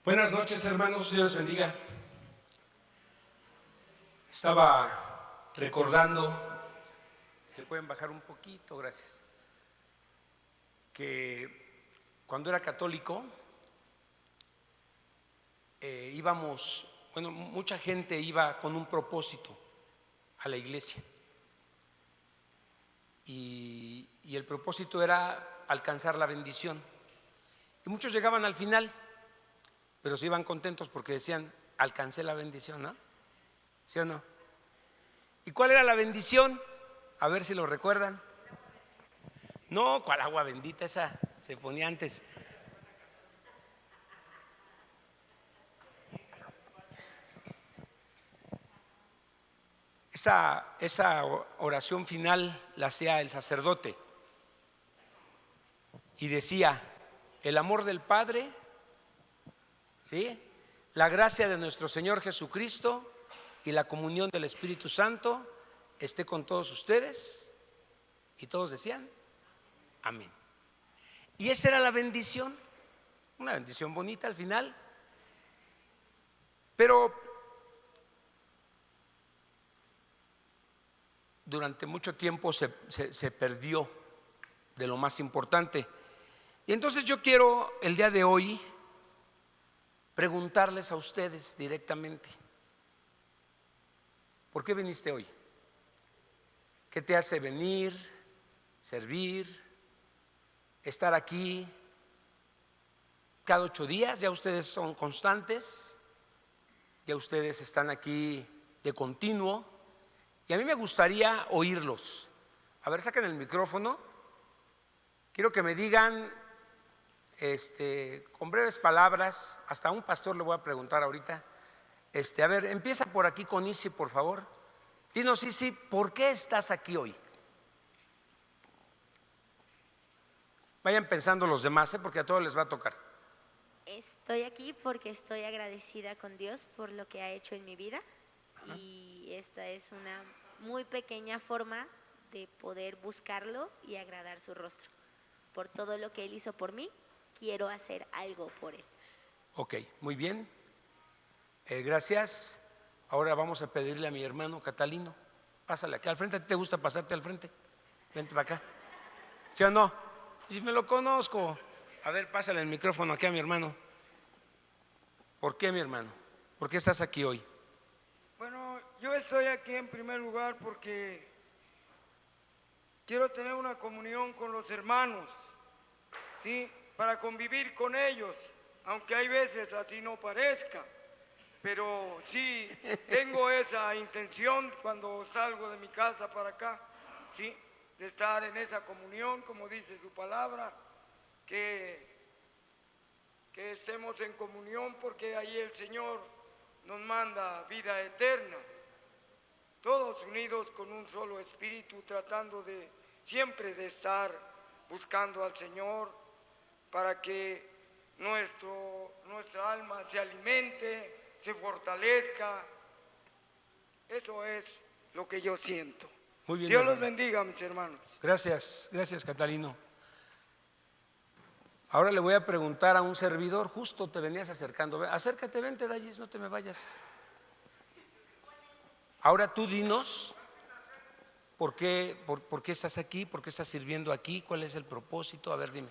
Buenas noches, hermanos, Dios les bendiga. Estaba recordando, ¿le pueden bajar un poquito? Gracias. Que cuando era católico íbamos, mucha gente iba con un propósito a la iglesia y el propósito era alcanzar la bendición. Y muchos llegaban al final, pero se iban contentos porque decían, alcancé la bendición, ¿no? ¿Sí o no? ¿Y cuál era la bendición? A ver si lo recuerdan. No, ¿cuál agua bendita? Esa se ponía antes. Esa oración final la hacía el sacerdote y decía, el amor del Padre, ¿sí?, la gracia de nuestro Señor Jesucristo y la comunión del Espíritu Santo esté con todos ustedes. Y todos decían, amén. Y esa era la bendición, una bendición bonita al final. Pero durante mucho tiempo se perdió de lo más importante. Y entonces yo quiero el día de hoy preguntarles a ustedes directamente, ¿por qué viniste hoy? ¿Qué te hace venir, servir, estar aquí cada 8 días? Ya ustedes son constantes, ya ustedes están aquí de continuo y a mí me gustaría oírlos. A ver, saquen el micrófono. Quiero que me digan con breves palabras, hasta a un pastor le voy a preguntar ahorita. A ver, empieza por aquí con Isi, por favor. Dinos, Isi, ¿por qué estás aquí hoy? Vayan pensando los demás, porque a todos les va a tocar. Estoy aquí porque estoy agradecida con Dios por lo que ha hecho en mi vida. Ajá. Y esta es una muy pequeña forma de poder buscarlo y agradar su rostro. Por todo lo que Él hizo por mí, quiero hacer algo por Él. Ok, muy bien. Gracias. Ahora vamos a pedirle a mi hermano Catalino. Pásale aquí al frente. ¿Te gusta pasarte al frente? Vente para acá. ¿Sí o no? Si me lo conozco. A ver, pásale el micrófono aquí a mi hermano. ¿Por qué, mi hermano? ¿Por qué estás aquí hoy? Bueno, yo estoy aquí en primer lugar porque quiero tener una comunión con los hermanos, ¿sí? Para convivir con ellos, aunque hay veces así no parezca, pero sí tengo esa intención cuando salgo de mi casa para acá, ¿sí? De estar en esa comunión, como dice su palabra, que estemos en comunión porque ahí el Señor nos manda vida eterna, todos unidos con un solo espíritu, tratando de siempre de estar buscando al Señor para que nuestra alma se alimente, se fortalezca. Eso es lo que yo siento. Muy bien, Dios los bendiga, mis hermanos. Gracias, gracias, Catalino. Ahora le voy a preguntar a un servidor, justo te venías acercando. Acércate, vente, Dallis, no te me vayas. Ahora tú dinos, ¿por qué estás aquí? ¿Por qué estás sirviendo aquí? ¿Cuál es el propósito? A ver, dime.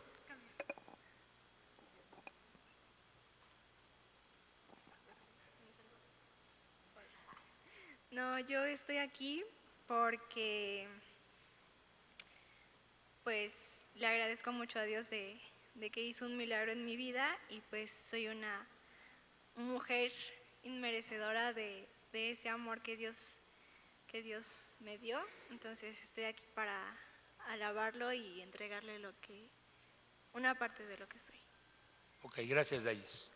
No, yo estoy aquí porque pues le agradezco mucho a Dios de que hizo un milagro en mi vida y pues soy una mujer inmerecedora de ese amor que Dios me dio. Entonces estoy aquí para alabarlo y entregarle una parte de lo que soy. Ok, gracias, Dallis.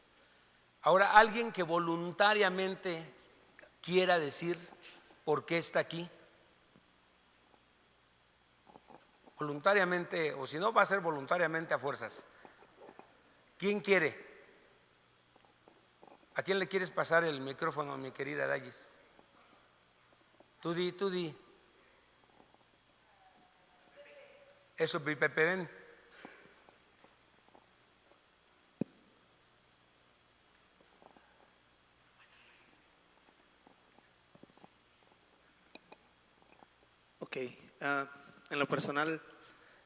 Ahora, alguien que voluntariamente quiera decir por qué está aquí. Voluntariamente, o si no, va a ser voluntariamente a fuerzas. ¿Quién quiere? ¿A quién le quieres pasar el micrófono, mi querida Dallis? Tú di. Eso, Pepe, ven. Ok, en lo personal,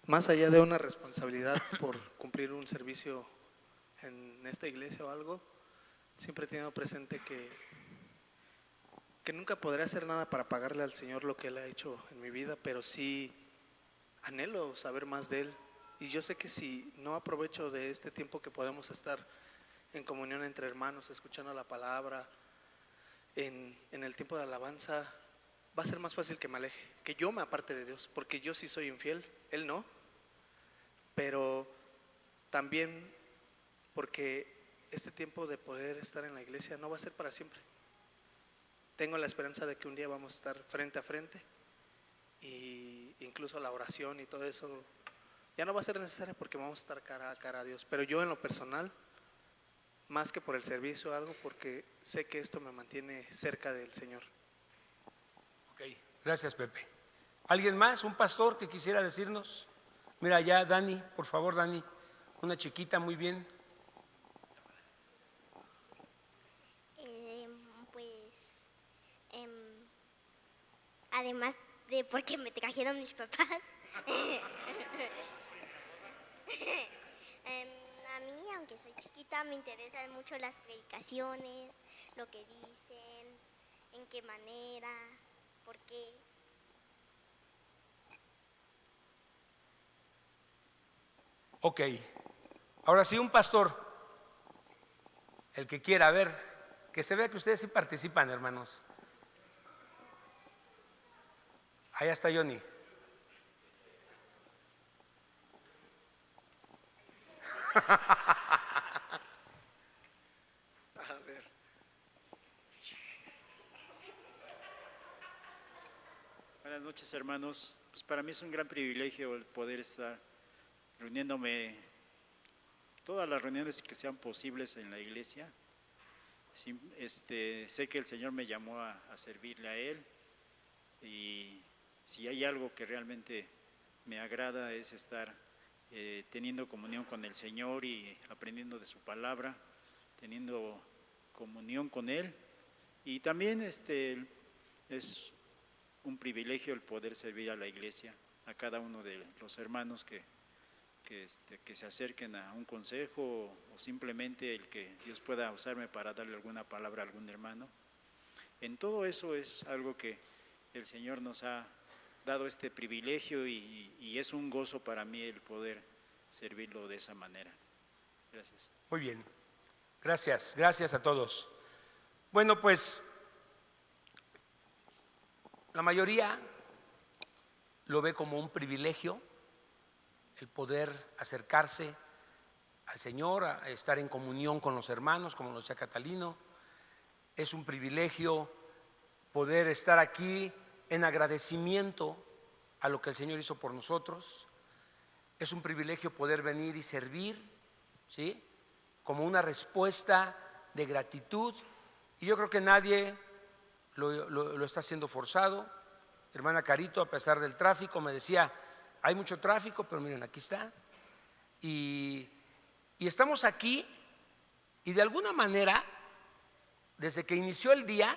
más allá de una responsabilidad por cumplir un servicio en esta iglesia o algo, siempre he tenido presente que nunca podré hacer nada para pagarle al Señor lo que Él ha hecho en mi vida, pero sí anhelo saber más de Él. Y yo sé que si no aprovecho de este tiempo que podemos estar en comunión entre hermanos, escuchando la palabra, en el tiempo de alabanza, va a ser más fácil que me aleje, que yo me aparte de Dios, porque yo sí soy infiel, Él no. Pero también porque este tiempo de poder estar en la iglesia no va a ser para siempre. Tengo la esperanza de que un día vamos a estar frente a frente, y incluso la oración y todo eso ya no va a ser necesaria porque vamos a estar cara a cara a Dios. Pero yo en lo personal, más que por el servicio o algo, porque sé que esto me mantiene cerca del Señor. Ok, gracias, Pepe. ¿Alguien más? ¿Un pastor que quisiera decirnos? Mira, ya Dani, por favor, Dani, una chiquita, muy bien. Pues, además de porque me trajeron mis papás, a mí, aunque soy chiquita, me interesan mucho las predicaciones, lo que dicen, en qué manera, por qué. Ok, ahora sí, un pastor, el que quiera, a ver, que se vea que ustedes sí participan, hermanos. Allá está Johnny. A ver. Buenas noches, hermanos. Pues para mí es un gran privilegio el poder estar reuniéndome, todas las reuniones que sean posibles en la iglesia. Sé que el Señor me llamó a servirle a Él, y si hay algo que realmente me agrada es estar teniendo comunión con el Señor y aprendiendo de su palabra, teniendo comunión con Él. Y también es un privilegio el poder servir a la iglesia, a cada uno de los hermanos que se acerquen a un consejo, o simplemente el que Dios pueda usarme para darle alguna palabra a algún hermano. En todo eso es algo que el Señor nos ha dado este privilegio, y es un gozo para mí el poder servirlo de esa manera. Gracias. Muy bien, gracias, gracias a todos. Bueno, pues la mayoría lo ve como un privilegio el poder acercarse al Señor, a estar en comunión con los hermanos, como lo decía Catalino. Es un privilegio poder estar aquí en agradecimiento a lo que el Señor hizo por nosotros. Es un privilegio poder venir y servir, ¿sí?, como una respuesta de gratitud. Y yo creo que nadie lo está haciendo forzado. Hermana Carito, a pesar del tráfico, me decía, hay mucho tráfico, pero miren, aquí está. Y estamos aquí, y de alguna manera, desde que inició el día,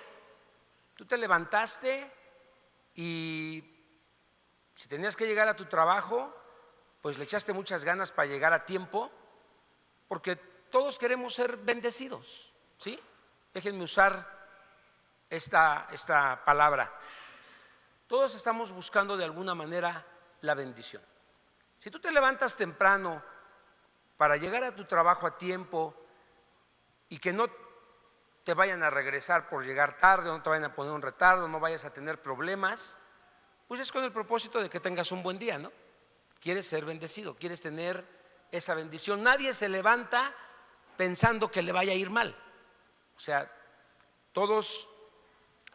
tú te levantaste, y si tenías que llegar a tu trabajo, pues le echaste muchas ganas para llegar a tiempo, porque todos queremos ser bendecidos, ¿sí? Déjenme usar esta palabra. Todos estamos buscando de alguna manera la bendición. Si tú te levantas temprano para llegar a tu trabajo a tiempo, y que no te vayan a regresar por llegar tarde, no te vayan a poner un retardo, no vayas a tener problemas, pues es con el propósito de que tengas un buen día, ¿no? Quieres ser bendecido, quieres tener esa bendición. Nadie se levanta pensando que le vaya a ir mal. O sea, todos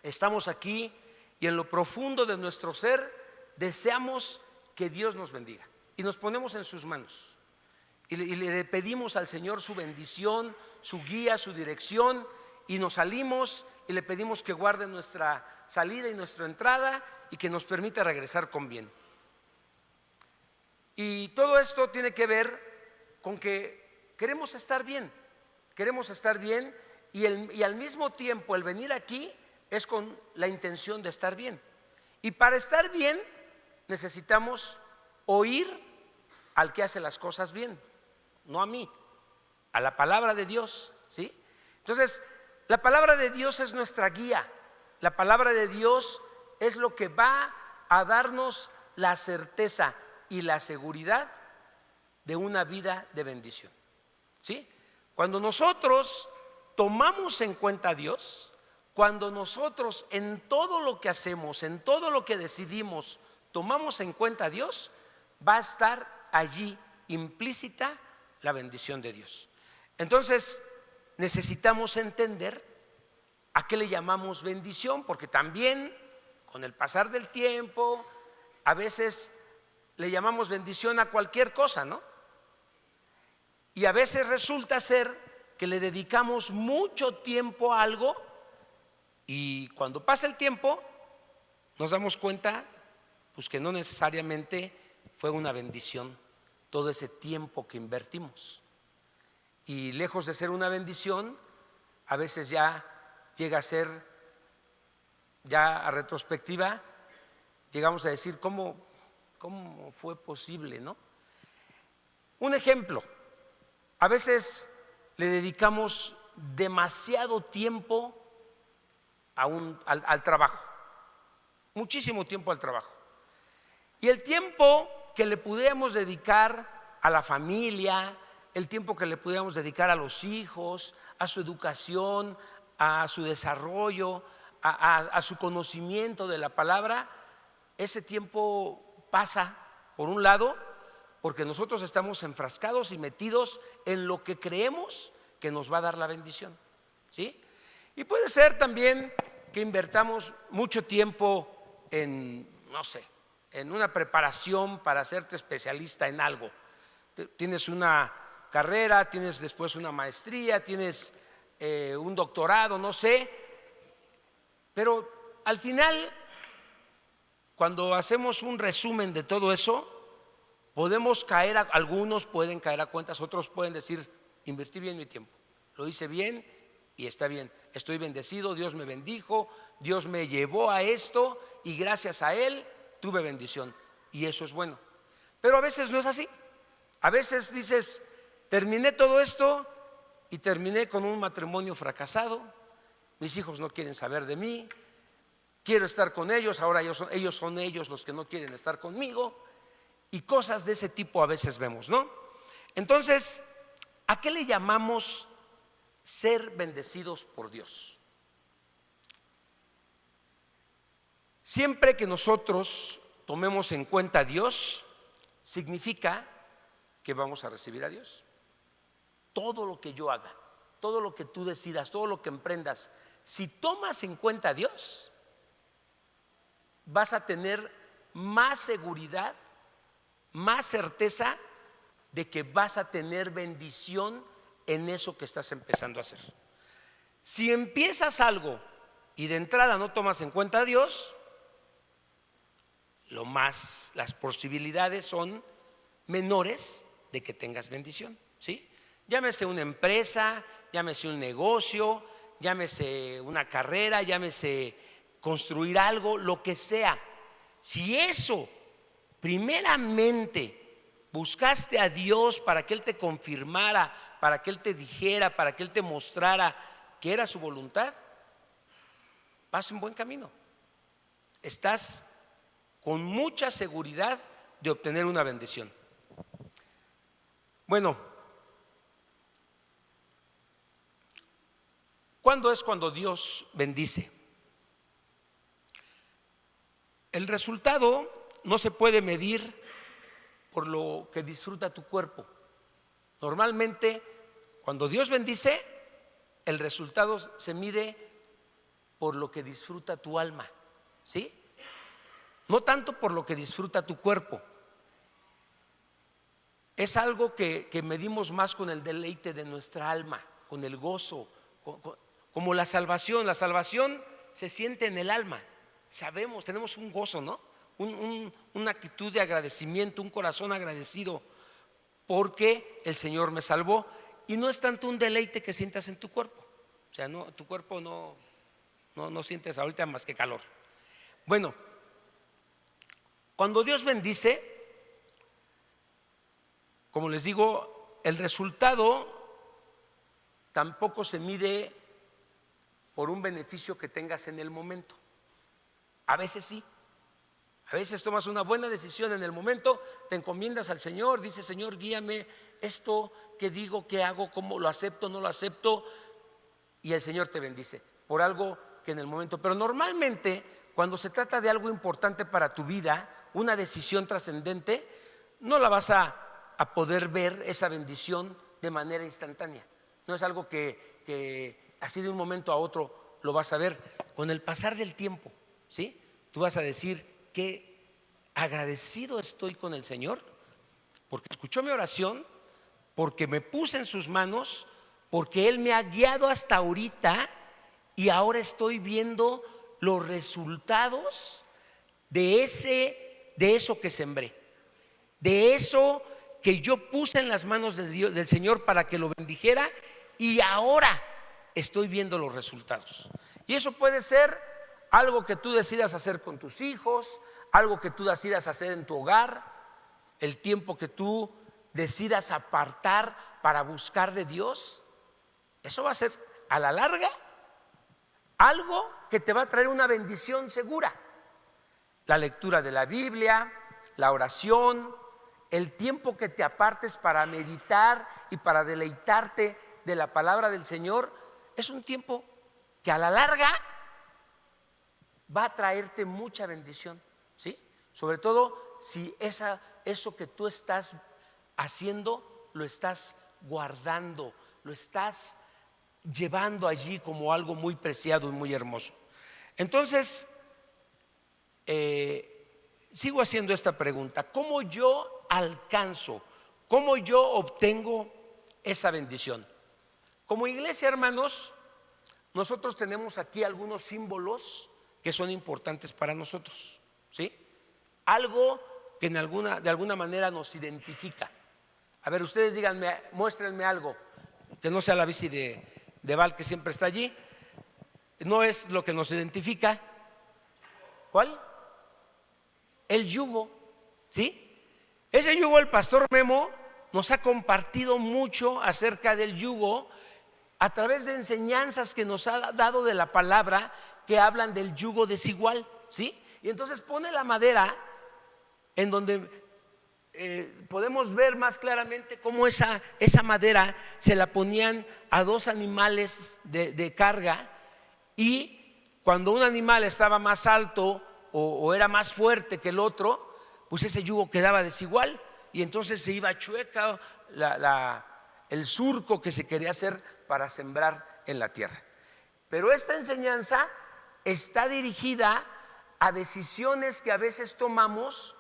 estamos aquí, y en lo profundo de nuestro ser deseamos que Dios nos bendiga, y nos ponemos en sus manos, y le pedimos al Señor su bendición, su guía, su dirección, y nos salimos y le pedimos que guarde nuestra salida y nuestra entrada, y que nos permita regresar con bien. Y todo esto tiene que ver con que queremos estar bien, y al mismo tiempo el venir aquí es con la intención de estar bien. Y para estar bien necesitamos oír al que hace las cosas bien, no a mí, a la palabra de Dios, ¿sí? Entonces, la palabra de Dios es nuestra guía. La palabra de Dios es lo que va a darnos la certeza y la seguridad de una vida de bendición, ¿sí? Cuando nosotros tomamos en cuenta a Dios, cuando nosotros en todo lo que hacemos, en todo lo que decidimos, tomamos en cuenta a Dios, va a estar allí implícita la bendición de Dios. Entonces, necesitamos entender a qué le llamamos bendición, porque también con el pasar del tiempo, a veces le llamamos bendición a cualquier cosa, ¿no? Y a veces resulta ser que le dedicamos mucho tiempo a algo y cuando pasa el tiempo nos damos cuenta pues que no necesariamente fue una bendición todo ese tiempo que invertimos. Y lejos de ser una bendición, a veces ya llega a ser, ya a retrospectiva, llegamos a decir cómo fue posible, ¿no? Un ejemplo, a veces le dedicamos demasiado tiempo al trabajo, muchísimo tiempo al trabajo. Y el tiempo que le pudiéramos dedicar a la familia, el tiempo que le pudiéramos dedicar a los hijos, a su educación, a su desarrollo, a su conocimiento de la palabra, ese tiempo pasa por un lado porque nosotros estamos enfrascados y metidos en lo que creemos que nos va a dar la bendición, ¿sí? Y puede ser también que invertamos mucho tiempo en, no sé, en una preparación para hacerte especialista en algo. Tienes una carrera, tienes después una maestría, tienes un doctorado, no sé, pero al final, cuando hacemos un resumen de todo eso, podemos caer, algunos pueden caer a cuentas, otros pueden decir, invertí bien mi tiempo, lo hice bien y está bien, estoy bendecido, Dios me bendijo, Dios me llevó a esto y gracias a Él tuve bendición y eso es bueno. Pero a veces no es así. A veces dices, terminé todo esto y terminé con un matrimonio fracasado, mis hijos no quieren saber de mí, quiero estar con ellos, ahora ellos son los que no quieren estar conmigo y cosas de ese tipo a veces vemos, ¿no? Entonces, ¿a qué le llamamos ser bendecidos por Dios? Siempre que nosotros tomemos en cuenta a Dios, significa que vamos a recibir a Dios. Todo lo que yo haga, todo lo que tú decidas, todo lo que emprendas, si tomas en cuenta a Dios, vas a tener más seguridad, más certeza de que vas a tener bendición en eso que estás empezando a hacer. Si empiezas algo y de entrada no tomas en cuenta a Dios, las posibilidades son menores de que tengas bendición, ¿sí? Llámese una empresa, llámese un negocio, llámese una carrera, llámese construir algo, lo que sea. Si eso primeramente buscaste a Dios para que Él te confirmara, para que Él te dijera, para que Él te mostrara que era su voluntad, vas en buen camino. Estás con mucha seguridad de obtener una bendición. Bueno, ¿cuándo es cuando Dios bendice? El resultado no se puede medir por lo que disfruta tu cuerpo. Normalmente, cuando Dios bendice, el resultado se mide por lo que disfruta tu alma, ¿sí? No tanto por lo que disfruta tu cuerpo. Es algo que medimos más con el deleite de nuestra alma, con el gozo, como la salvación. La salvación se siente en el alma. Sabemos, tenemos un gozo, ¿no? Una actitud de agradecimiento, un corazón agradecido porque el Señor me salvó. Y no es tanto un deleite que sientas en tu cuerpo. O sea, no, tu cuerpo no sientes ahorita más que calor. Bueno, Cuando Dios bendice, como les digo, el resultado tampoco se mide por un beneficio que tengas en el momento. A veces sí. A veces tomas una buena decisión en el momento, te encomiendas al Señor, dices: Señor, guíame, esto que digo, que hago, cómo lo acepto, no lo acepto, y el Señor te bendice por algo que en el momento. Pero normalmente, cuando se trata de algo importante para tu vida, una decisión trascendente, no la vas a poder ver esa bendición de manera instantánea. No es algo que así de un momento a otro lo vas a ver. Con el pasar del tiempo, ¿sí? Tú vas a decir: qué agradecido estoy con el Señor, porque escuchó mi oración, porque me puse en sus manos, porque Él me ha guiado hasta ahorita, y ahora estoy viendo los resultados de eso que sembré, de eso que yo puse en las manos de Dios, del Señor, para que lo bendijera, y ahora estoy viendo los resultados. Y eso puede ser algo que tú decidas hacer con tus hijos, algo que tú decidas hacer en tu hogar, el tiempo que tú decidas apartar para buscar de Dios. Eso va a ser a la larga algo que te va a traer una bendición segura. La lectura de la Biblia, la oración, el tiempo que te apartes para meditar y para deleitarte de la palabra del Señor, es un tiempo que a la larga va a traerte mucha bendición, ¿sí? Sobre todo si eso que tú estás haciendo lo estás guardando, lo estás llevando allí como algo muy preciado y muy hermoso. Entonces, sigo haciendo esta pregunta: ¿cómo yo alcanzo, cómo yo obtengo esa bendición? Como iglesia, hermanos, nosotros tenemos aquí algunos símbolos que son importantes para nosotros, ¿sí? Algo que de alguna manera nos identifica. A ver, ustedes díganme, muéstrenme algo que no sea la bici de Val, que siempre está allí. No es lo que nos identifica. ¿Cuál? El yugo, ¿sí? Ese yugo, el pastor Memo nos ha compartido mucho acerca del yugo a través de enseñanzas que nos ha dado de la palabra, que hablan del yugo desigual, ¿sí? Y entonces pone la madera en donde podemos ver más claramente cómo esa madera se la ponían a dos animales de carga, y cuando un animal estaba más alto o era más fuerte que el otro, pues ese yugo quedaba desigual, y entonces se iba chueca el surco que se quería hacer para sembrar en la tierra. Pero esta enseñanza está dirigida a decisiones que a veces tomamos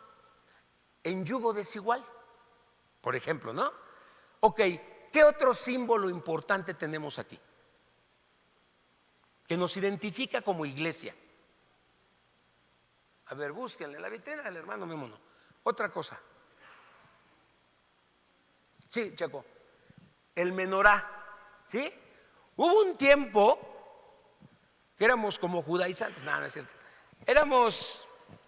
en yugo desigual. Por ejemplo, ¿no? Ok, ¿qué otro símbolo importante tenemos aquí que nos identifica como iglesia? A ver, búsquenle la vitrina del hermano Memo, no. Otra cosa. Sí, Chaco. El menorá, ¿sí? Hubo un tiempo que éramos como judaizantes, no es cierto.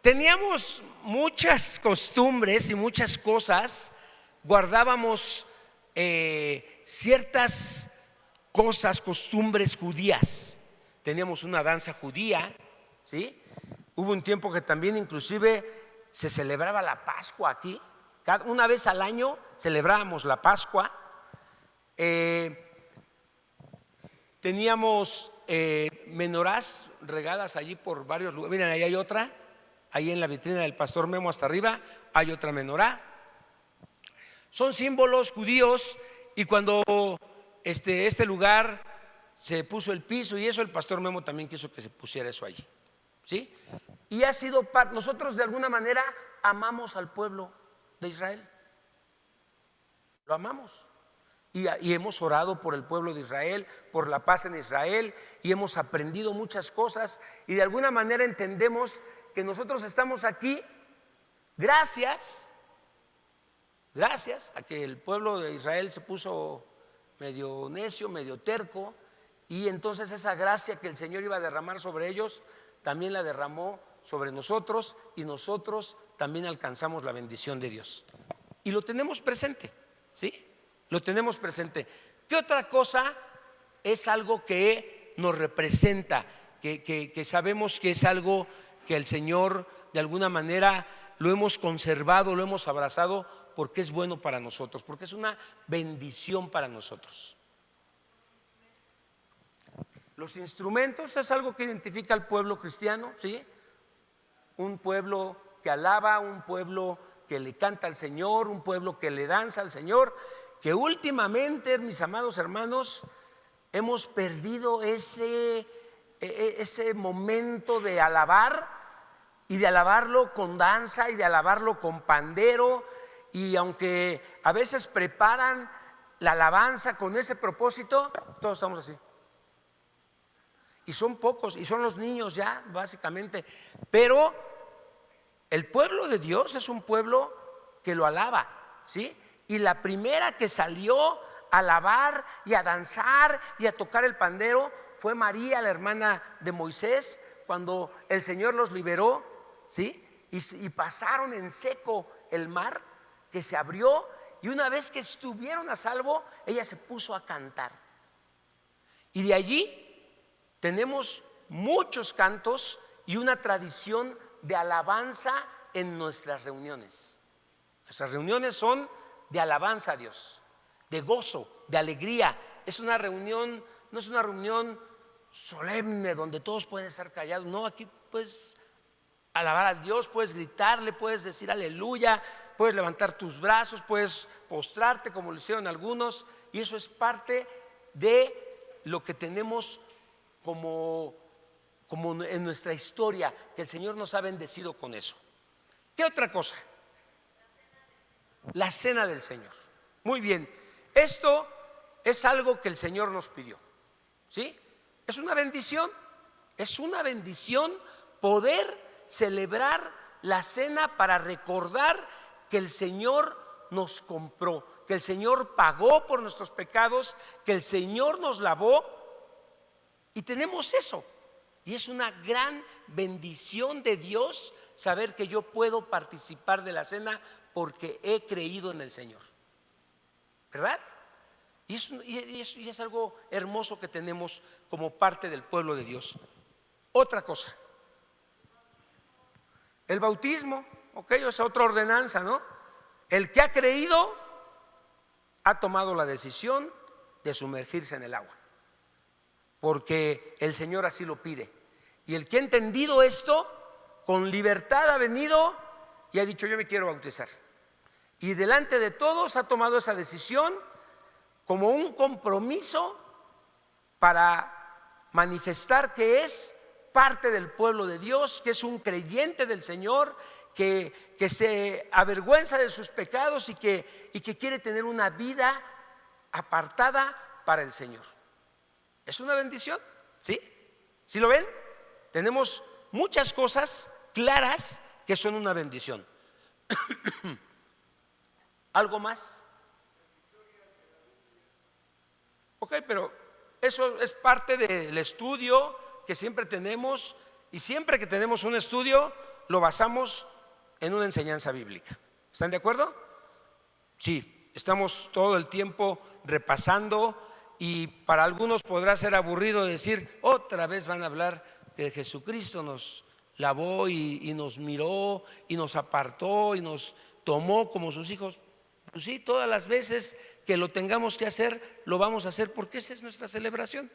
Teníamos muchas costumbres y muchas cosas, guardábamos ciertas cosas, costumbres judías. Teníamos una danza judía, ¿sí? Hubo un tiempo que también inclusive se celebraba la Pascua aquí. Una vez al año celebrábamos la Pascua. Teníamos menorás regadas allí por varios lugares. Miren, ahí hay otra, ahí en la vitrina del pastor Memo hasta arriba hay otra menorá. Son símbolos judíos, y cuando este lugar se puso el piso y eso, el pastor Memo también quiso que se pusiera eso allí, ¿sí? Y ha sido nosotros de alguna manera amamos al pueblo de Israel, lo amamos. Y hemos orado por el pueblo de Israel, por la paz en Israel, y hemos aprendido muchas cosas, y de alguna manera entendemos que nosotros estamos aquí gracias a que el pueblo de Israel se puso medio necio, medio terco, y entonces esa gracia que el Señor iba a derramar sobre ellos también la derramó sobre nosotros y nosotros también alcanzamos la bendición de Dios. Y lo tenemos presente, ¿sí? Lo tenemos presente. ¿Qué otra cosa es algo que nos representa, que sabemos que es algo que el Señor de alguna manera lo hemos conservado, lo hemos abrazado porque es bueno para nosotros, porque es una bendición para nosotros? Los instrumentos es algo que identifica al pueblo cristiano, ¿sí? Un pueblo que alaba, un pueblo que le canta al Señor, un pueblo que le danza al Señor, que últimamente, mis amados hermanos, hemos perdido ese momento de alabar, y de alabarlo con danza y de alabarlo con pandero. Y aunque a veces preparan la alabanza con ese propósito, todos estamos así. Y son pocos, y son los niños ya, básicamente. Pero el pueblo de Dios es un pueblo que lo alaba, ¿sí? Y la primera que salió a alabar y a danzar y a tocar el pandero fue María, la hermana de Moisés, cuando el Señor los liberó, ¿sí? Y pasaron en seco el mar, que se abrió, y una vez que estuvieron a salvo, ella se puso a cantar. Y de allí tenemos muchos cantos y una tradición de alabanza en nuestras reuniones. Nuestras reuniones son de alabanza a Dios, de gozo, de alegría. Es una reunión, no es una reunión solemne donde todos pueden estar callados. No, aquí puedes alabar a Dios, puedes gritarle, puedes decir aleluya, puedes levantar tus brazos, puedes postrarte como lo hicieron algunos, y eso es parte de lo que tenemos como en nuestra historia, que el Señor nos ha bendecido con eso. ¿Qué otra cosa? La cena del Señor. Muy bien, esto es algo que el Señor nos pidió, ¿sí? Es una bendición poder celebrar la cena para recordar que el Señor nos compró, que el Señor pagó por nuestros pecados, que el Señor nos lavó, y tenemos eso. Y es una gran bendición de Dios saber que yo puedo participar de la cena porque he creído en el Señor, ¿verdad? Y es algo hermoso que tenemos como parte del pueblo de Dios. Otra cosa, el bautismo, ok, es otra ordenanza, ¿no? El que ha creído ha tomado la decisión de sumergirse en el agua, porque el Señor así lo pide. Y el que ha entendido esto, con libertad ha venido y ha dicho: yo me quiero bautizar. Y delante de todos ha tomado esa decisión como un compromiso para manifestar que es parte del pueblo de Dios, que es un creyente del Señor, que se avergüenza de sus pecados y que quiere tener una vida apartada para el Señor. ¿Es una bendición? ¿Sí? ¿Sí lo ven? Tenemos muchas cosas claras que son una bendición. ¿Algo más? Ok, pero eso es parte del estudio que siempre tenemos, y siempre que tenemos un estudio lo basamos en una enseñanza bíblica. ¿Están de acuerdo? Sí, estamos todo el tiempo repasando, y para algunos podrá ser aburrido decir: otra vez van a hablar que Jesucristo nos lavó y nos miró y nos apartó y nos tomó como sus hijos. Pues sí, todas las veces que lo tengamos que hacer, lo vamos a hacer, porque esa es nuestra celebración,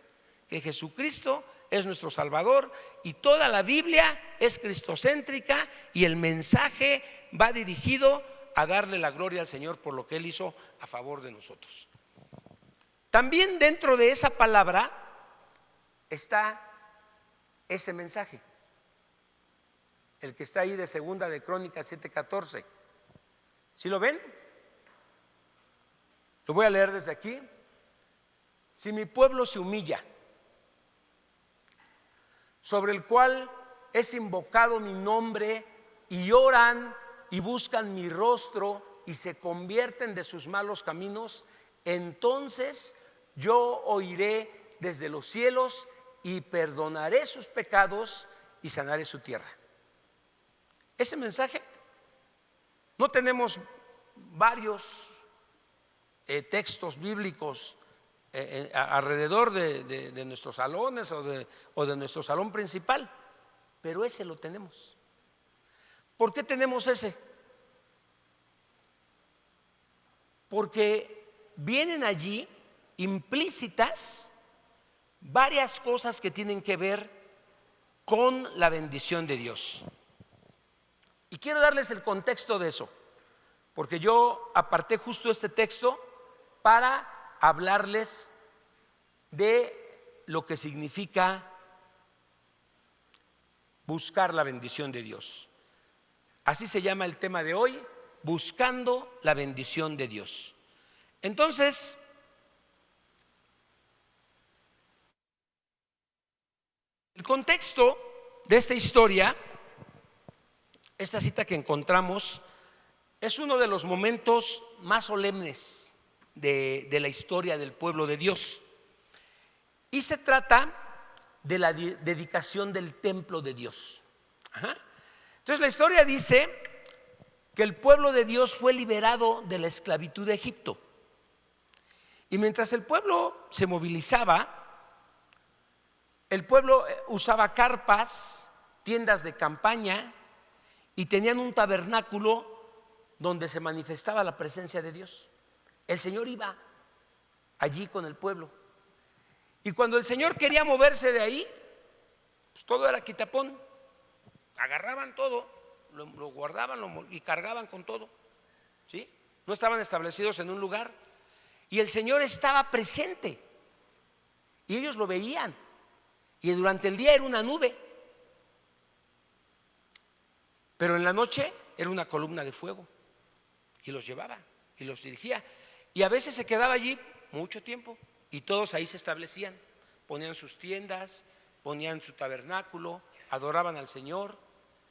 que Jesucristo es nuestro Salvador, y toda la Biblia es cristocéntrica, y el mensaje va dirigido a darle la gloria al Señor por lo que Él hizo a favor de nosotros. También dentro de esa palabra está ese mensaje, el que está ahí de Segunda de Crónicas 7:14. ¿Sí lo ven? Lo voy a leer desde aquí. Si mi pueblo se humilla, sobre el cual es invocado mi nombre, y oran y buscan mi rostro y se convierten de sus malos caminos, entonces yo oiré desde los cielos y perdonaré sus pecados y sanaré su tierra. ese mensaje. No tenemos varios textos bíblicos alrededor de nuestros salones o de nuestro salón principal, pero ese lo tenemos. ¿Por qué tenemos ese? Porque vienen allí implícitas varias cosas que tienen que ver con la bendición de Dios. Y quiero darles el contexto de eso, porque yo aparté justo este texto para hablarles de lo que significa buscar la bendición de Dios. Así se llama el tema de hoy, buscando la bendición de Dios. Entonces, el contexto de esta historia, esta cita que encontramos, es uno de los momentos más solemnes de la historia del pueblo de Dios. Y se trata de la dedicación del templo de Dios. Entonces la historia dice que el pueblo de Dios fue liberado de la esclavitud de Egipto. Y mientras el pueblo se movilizaba, el pueblo usaba carpas, tiendas de campaña, y tenían un tabernáculo donde se manifestaba la presencia de Dios. El Señor iba allí con el pueblo. Y cuando el Señor quería moverse de ahí, pues todo era quitapón. Agarraban todo, lo guardaban y cargaban con todo, ¿sí? No estaban establecidos en un lugar. Y el Señor estaba presente. Y ellos lo veían. Y durante el día era una nube, pero en la noche era una columna de fuego. Y los llevaba y los dirigía. Y a veces se quedaba allí mucho tiempo. Y todos ahí se establecían. Ponían sus tiendas, ponían su tabernáculo, adoraban al Señor.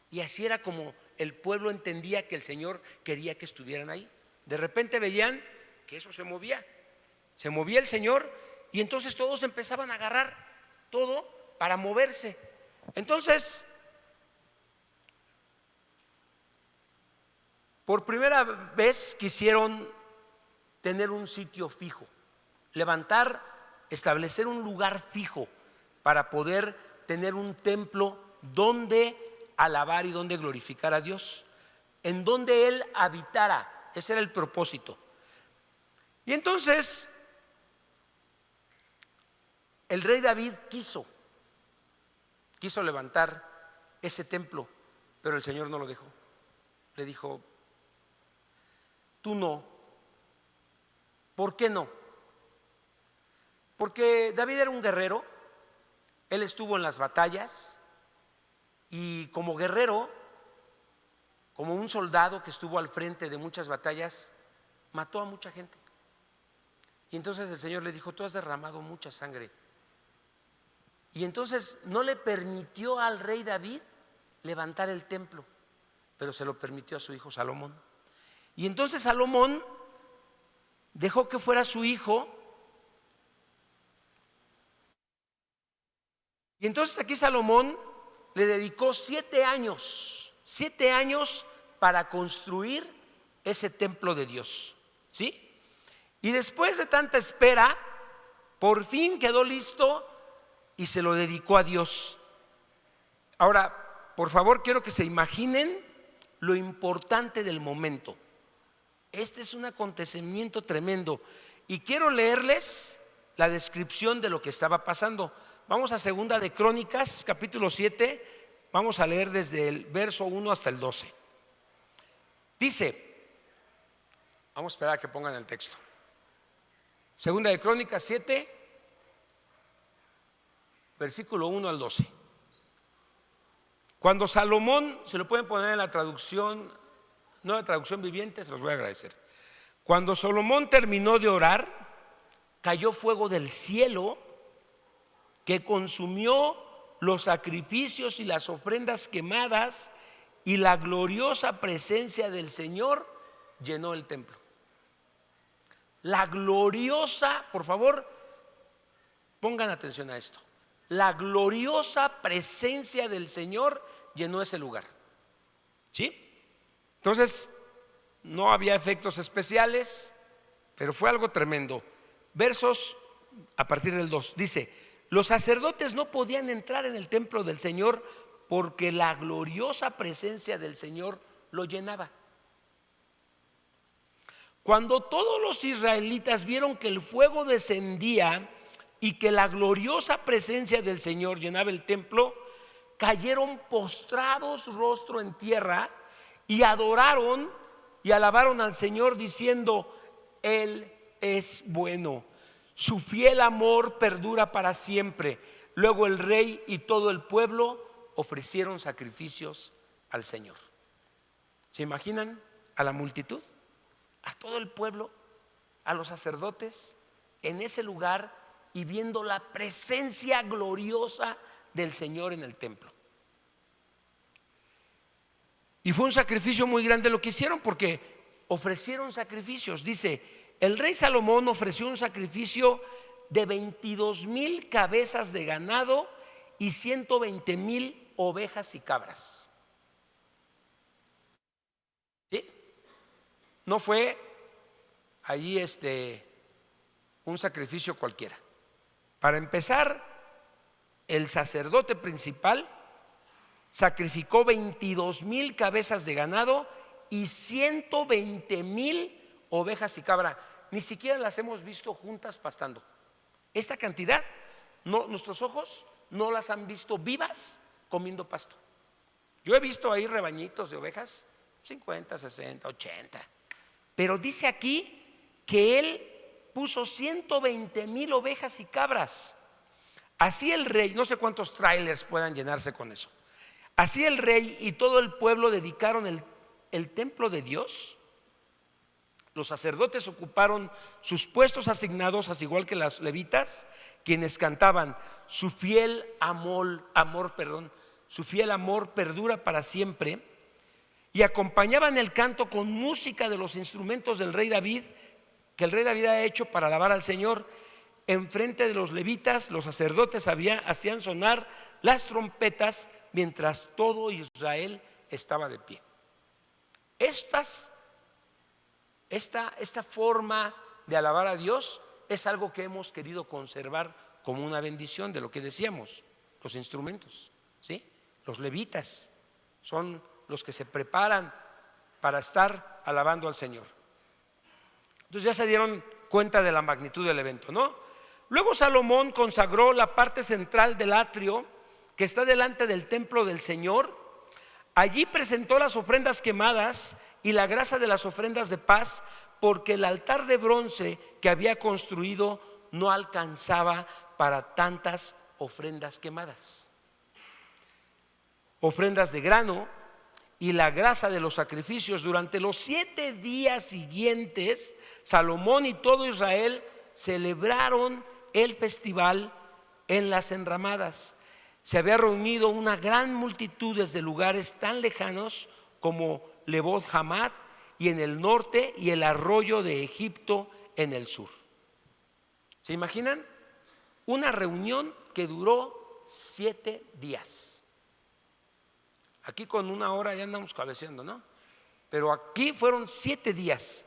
Y así era como el pueblo entendía que el Señor quería que estuvieran ahí. De repente veían que eso se movía el Señor, y entonces todos empezaban a agarrar todo para moverse. Entonces, por primera vez quisieron tener un sitio fijo, levantar, establecer un lugar fijo para poder tener un templo donde alabar y donde glorificar a Dios, en donde Él habitara. Ese era el propósito. Y entonces el rey David quiso levantar ese templo, pero el Señor no lo dejó. Le dijo: tú no. ¿Por qué no? Porque David era un guerrero, él estuvo en las batallas, y como guerrero, como un soldado que estuvo al frente de muchas batallas, mató a mucha gente. Y entonces el Señor le dijo: tú has derramado mucha sangre. Y entonces no le permitió al rey David levantar el templo, pero se lo permitió a su hijo Salomón. Y entonces Salomón dejó que fuera su hijo. Y entonces aquí Salomón le dedicó 7 años para construir ese templo de Dios, ¿sí? Y después de tanta espera, por fin quedó listo y se lo dedicó a Dios. Ahora, por favor, quiero que se imaginen lo importante del momento. Este es un acontecimiento tremendo y quiero leerles la descripción de lo que estaba pasando. Vamos a Segunda de Crónicas, capítulo 7, vamos a leer desde el verso 1 hasta el 12. Dice, vamos a esperar a que pongan el texto. Segunda de Crónicas 7, versículo 1 al 12. Cuando Salomón, se lo pueden poner en la traducción, nueva traducción viviente, se los voy a agradecer. Cuando Salomón terminó de orar, cayó fuego del cielo que consumió los sacrificios y las ofrendas quemadas, y la gloriosa presencia del Señor llenó el templo. La gloriosa, por favor, pongan atención a esto. La gloriosa presencia del Señor llenó ese lugar, ¿Sí? Entonces, no había efectos especiales, pero fue algo tremendo. Versos a partir del 2, dice: los sacerdotes no podían entrar en el templo del Señor porque la gloriosa presencia del Señor lo llenaba. Cuando todos los israelitas vieron que el fuego descendía y que la gloriosa presencia del Señor llenaba el templo, cayeron postrados rostro en tierra y adoraron y alabaron al Señor diciendo: Él es bueno, su fiel amor perdura para siempre. Luego el rey y todo el pueblo ofrecieron sacrificios al Señor. ¿Se imaginan a la multitud? A todo el pueblo, a los sacerdotes en ese lugar y viendo la presencia gloriosa del Señor en el templo. Y fue un sacrificio muy grande lo que hicieron, porque ofrecieron sacrificios. Dice: el rey Salomón ofreció un sacrificio de 22,000 cabezas de ganado y 120,000 ovejas y cabras. ¿Sí? No fue allí un sacrificio cualquiera. Para empezar, el sacerdote principal sacrificó 22,000 cabezas de ganado y 120,000 ovejas y cabra. Ni siquiera las hemos visto juntas pastando. Esta cantidad, no, nuestros ojos no las han visto vivas comiendo pasto. Yo he visto ahí rebañitos de ovejas, 50, 60, 80. Pero dice aquí que él puso 120,000 ovejas y cabras. Así el rey, no sé cuántos trailers puedan llenarse con eso. Así el rey y todo el pueblo dedicaron el templo de Dios. Los sacerdotes ocuparon sus puestos asignados, así igual que las levitas, quienes cantaban: su fiel amor, su fiel amor perdura para siempre. Y acompañaban el canto con música de los instrumentos del rey David, que el rey David ha hecho para alabar al Señor. Enfrente de los levitas, los sacerdotes hacían sonar las trompetas mientras todo Israel estaba de pie. Esta forma de alabar a Dios es algo que hemos querido conservar como una bendición, de lo que decíamos, los instrumentos, ¿sí? Los levitas son los que se preparan para estar alabando al Señor. Entonces ya se dieron cuenta de la magnitud del evento, ¿no? Luego Salomón consagró la parte central del atrio que está delante del templo del Señor. Allí presentó las ofrendas quemadas y la grasa de las ofrendas de paz, porque el altar de bronce que había construido no alcanzaba para tantas ofrendas quemadas. Ofrendas de grano y la grasa de los sacrificios. Durante los 7 días siguientes, Salomón y todo Israel celebraron el festival en las enramadas. Se había reunido una gran multitud desde lugares tan lejanos como Leboth Hamat y en el norte, y el arroyo de Egipto en el sur. ¿Se imaginan? Una reunión que duró 7 días. Aquí con 1 hora ya andamos cabeceando, ¿no? Pero aquí fueron 7 días.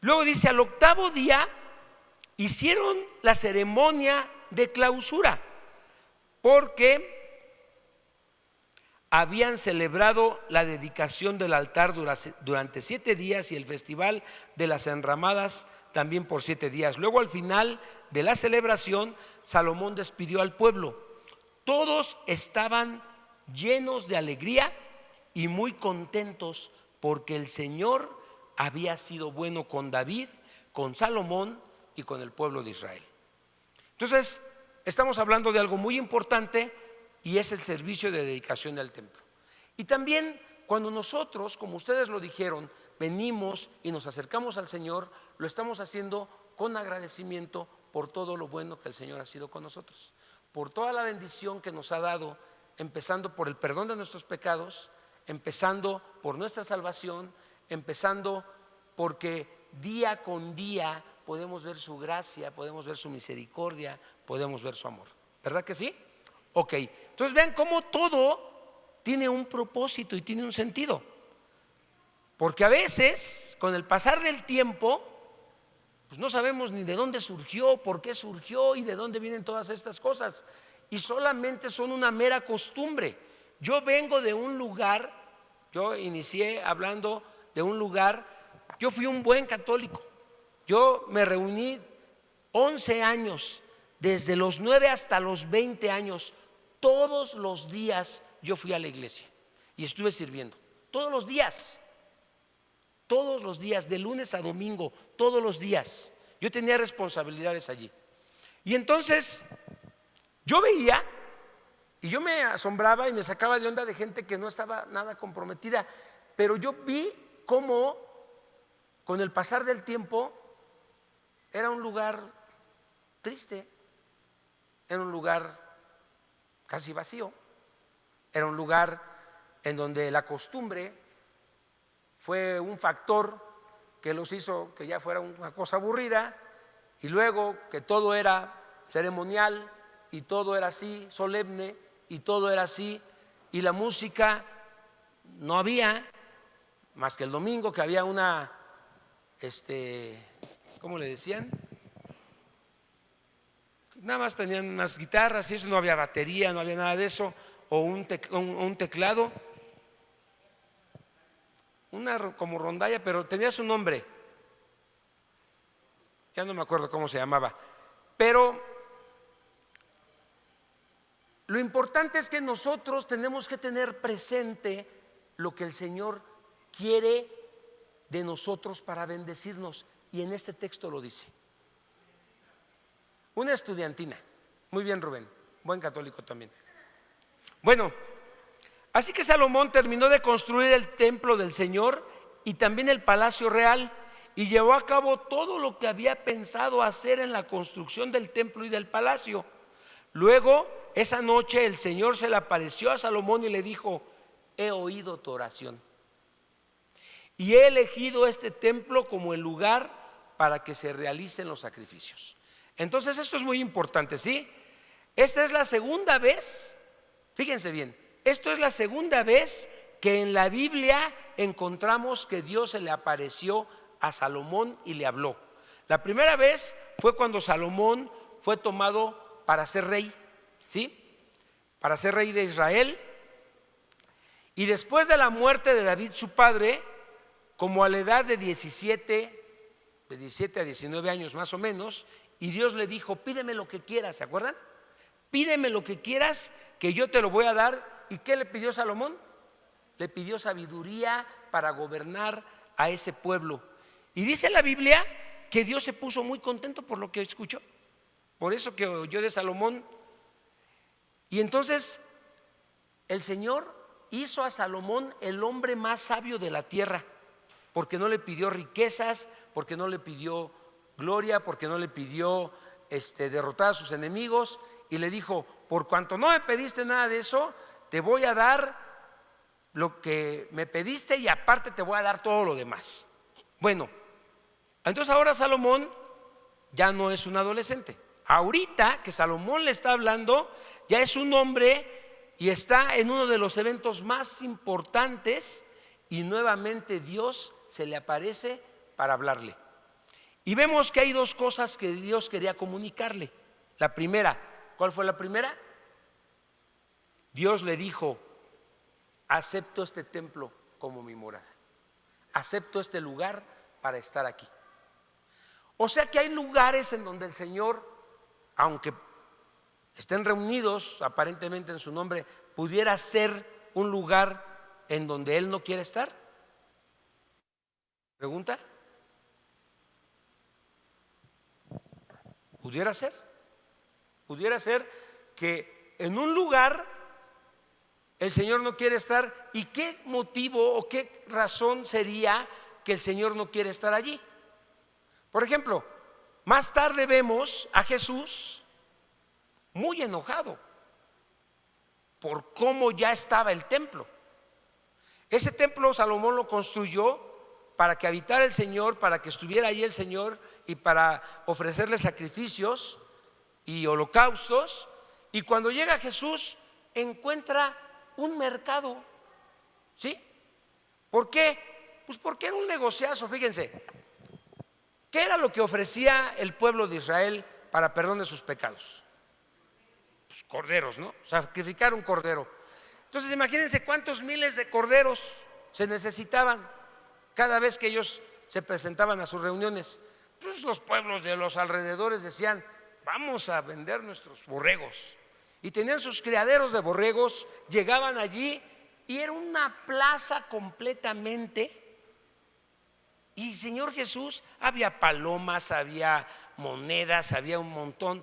Luego dice: al 8º día hicieron la ceremonia de clausura, porque habían celebrado la dedicación del altar durante 7 días y el festival de las enramadas también por 7 días. Luego, al final de la celebración, Salomón despidió al pueblo. Todos estaban llenos de alegría y muy contentos, porque el Señor había sido bueno con David, con Salomón y con el pueblo de Israel. Entonces, estamos hablando de algo muy importante, y es el servicio de dedicación al templo. Y también cuando nosotros, como ustedes lo dijeron, venimos y nos acercamos al Señor, lo estamos haciendo con agradecimiento por todo lo bueno que el Señor ha sido con nosotros, por toda la bendición que nos ha dado, empezando por el perdón de nuestros pecados, empezando por nuestra salvación, empezando porque día con día podemos ver su gracia, podemos ver su misericordia, podemos ver su amor. ¿Verdad que sí? Ok, entonces vean cómo todo tiene un propósito y tiene un sentido. Porque a veces, con el pasar del tiempo, pues no sabemos ni de dónde surgió, por qué surgió y de dónde vienen todas estas cosas. Y solamente son una mera costumbre. Yo vengo de un lugar, yo inicié hablando de un lugar, yo fui un buen católico. Yo me reuní 11 años, desde los 9 hasta los 20 años, todos los días yo fui a la iglesia y estuve sirviendo, todos los días, de lunes a domingo, todos los días. Yo tenía responsabilidades allí. Y entonces yo veía y yo me asombraba y me sacaba de onda de gente que no estaba nada comprometida, pero yo vi cómo con el pasar del tiempo era un lugar triste, era un lugar casi vacío, era un lugar en donde la costumbre fue un factor que los hizo que ya fuera una cosa aburrida, y luego que todo era ceremonial y todo era así, solemne, y todo era así, y la música no había más que el domingo, que había una, ¿cómo le decían? Nada más tenían unas guitarras y eso, no había batería, no había nada de eso, o un teclado, una como rondalla, pero tenía su nombre, ya no me acuerdo cómo se llamaba. Pero lo importante es que nosotros tenemos que tener presente lo que el Señor quiere de nosotros para bendecirnos, y en este texto lo dice. Una estudiantina, muy bien, Rubén, buen católico también. Bueno, así que Salomón terminó de construir el templo del Señor y también el palacio real, y llevó a cabo todo lo que había pensado hacer en la construcción del templo y del palacio. Luego, esa noche, el Señor se le apareció a Salomón y le dijo: he oído tu oración y he elegido este templo como el lugar para que se realicen los sacrificios. Entonces esto es muy importante, ¿sí? Esta es la segunda vez, fíjense bien, esto es la segunda vez que en la Biblia encontramos que Dios se le apareció a Salomón y le habló. La primera vez fue cuando Salomón fue tomado para ser rey, ¿sí? Para ser rey de Israel. Y después de la muerte de David, su padre, como a la edad de 17 a 19 años más o menos, y Dios le dijo: pídeme lo que quieras, ¿se acuerdan? Pídeme lo que quieras, que yo te lo voy a dar. ¿Y qué le pidió Salomón? Le pidió sabiduría para gobernar a ese pueblo. Y dice la Biblia que Dios se puso muy contento por lo que escuchó, por eso que oyó de Salomón. Y entonces el Señor hizo a Salomón el hombre más sabio de la tierra, porque no le pidió riquezas, porque no le pidió gloria, porque no le pidió derrotar a sus enemigos, y le dijo: por cuanto no me pediste nada de eso, te voy a dar lo que me pediste y aparte te voy a dar todo lo demás. Bueno, entonces ahora Salomón ya no es un adolescente. Ahorita que Salomón le está hablando, ya es un hombre y está en uno de los eventos más importantes, y nuevamente Dios se le aparece para hablarle. Y vemos que hay dos cosas que Dios quería comunicarle. La primera, ¿cuál fue la primera? Dios le dijo: acepto este templo como mi morada, acepto este lugar para estar aquí. O sea que hay lugares en donde el Señor, aunque estén reunidos aparentemente en su nombre, pudiera ser un lugar en donde Él no quiere estar. ¿Pregunta? Pudiera ser que en un lugar el Señor no quiere estar. ¿Y qué motivo o qué razón sería que el Señor no quiere estar allí? Por ejemplo, más tarde vemos a Jesús muy enojado por cómo ya estaba el templo. Ese templo Salomón lo construyó para que habitara el Señor, para que estuviera ahí el Señor y para ofrecerle sacrificios y holocaustos. Y cuando llega Jesús, encuentra un mercado, ¿sí? ¿Por qué? Pues porque era un negociazo, fíjense. ¿Qué era lo que ofrecía el pueblo de Israel para perdón de sus pecados? Pues corderos, ¿no? Sacrificar un cordero. Entonces imagínense cuántos miles de corderos se necesitaban cada vez que ellos se presentaban a sus reuniones. Pues los pueblos de los alrededores decían: vamos a vender nuestros borregos. Y tenían sus criaderos de borregos, llegaban allí y era una plaza completamente. Y Señor Jesús, había palomas, había monedas, había un montón,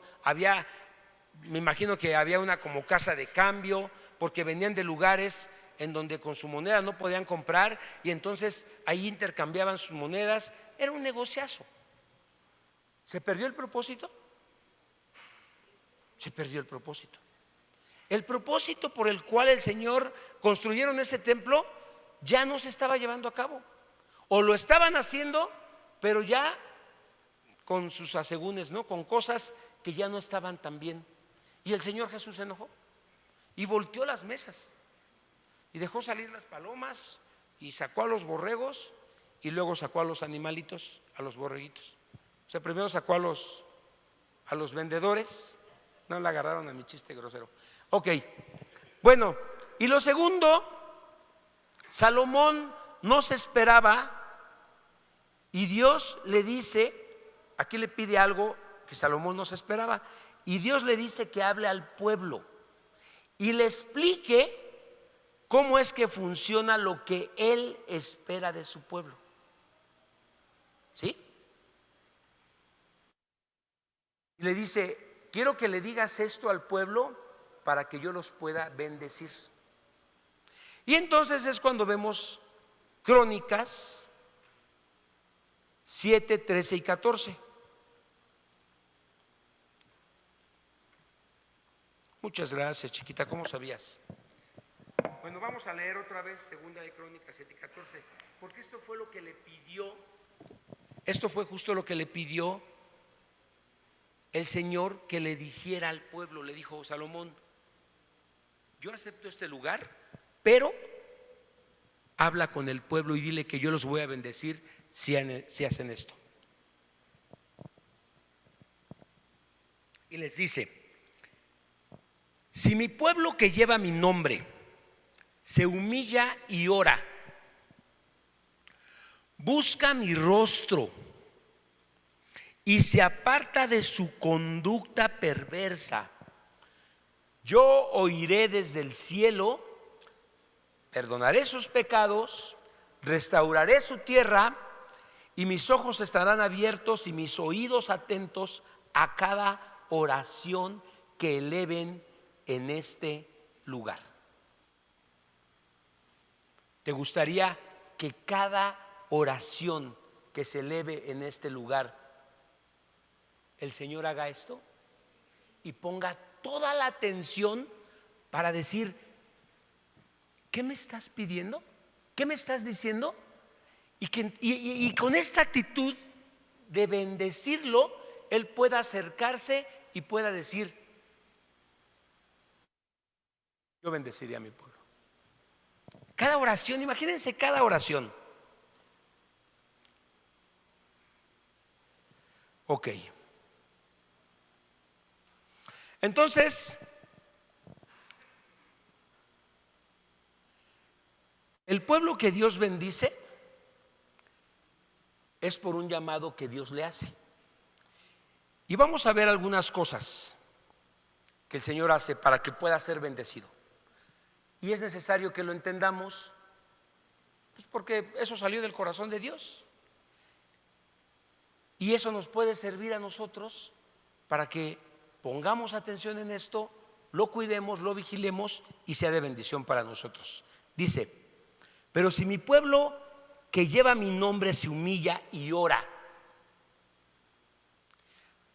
me imagino que había una como casa de cambio, porque venían de lugares en donde con su moneda no podían comprar y entonces ahí intercambiaban sus monedas. Era un negociazo. ¿Se perdió el propósito? Se perdió el propósito. El propósito por el cual el Señor construyeron ese templo ya no se estaba llevando a cabo. O lo estaban haciendo, pero ya con sus asegúnes, ¿no? Con cosas que ya no estaban tan bien. Y el Señor Jesús se enojó y volteó las mesas y dejó salir las palomas y sacó a los borregos y luego sacó a los animalitos, a los borreguitos. O sea, primero sacó a los vendedores. No le agarraron a mi chiste grosero. Ok, bueno, y lo segundo, Salomón no se esperaba y Dios le dice, aquí le pide algo que Salomón no se esperaba, y Dios le dice que hable al pueblo y le explique cómo es que funciona lo que él espera de su pueblo. ¿Sí? Y le dice: quiero que le digas esto al pueblo para que yo los pueda bendecir. Y entonces es cuando vemos Crónicas 7, 13 y 14. Muchas gracias, chiquita, ¿cómo sabías? Bueno, vamos a leer otra vez segunda de Crónicas 7 y 14, porque esto fue lo que le pidió, esto fue justo lo que le pidió el Señor que le dijera al pueblo. Le dijo: Salomón, yo acepto este lugar, pero habla con el pueblo y dile que yo los voy a bendecir si hacen esto. Y les dice: si mi pueblo que lleva mi nombre se humilla y ora, busca mi rostro y se aparta de su conducta perversa, yo oiré desde el cielo, perdonaré sus pecados, restauraré su tierra, y mis ojos estarán abiertos y mis oídos atentos a cada oración que eleven en este lugar. ¿Te gustaría que cada oración que se eleve en este lugar, el Señor haga esto y ponga toda la atención para decir: ¿qué me estás pidiendo? ¿Qué me estás diciendo? Y con esta actitud de bendecirlo, Él pueda acercarse y pueda decir: yo bendeciré a mi pueblo. Cada oración, imagínense cada oración. Ok. Entonces, el pueblo que Dios bendice es por un llamado que Dios le hace. Y vamos a ver algunas cosas que el Señor hace para que pueda ser bendecido. Y es necesario que lo entendamos, pues porque eso salió del corazón de Dios. Y eso nos puede servir a nosotros para que pongamos atención en esto, lo cuidemos, lo vigilemos y sea de bendición para nosotros. Dice: pero si mi pueblo que lleva mi nombre se humilla y ora,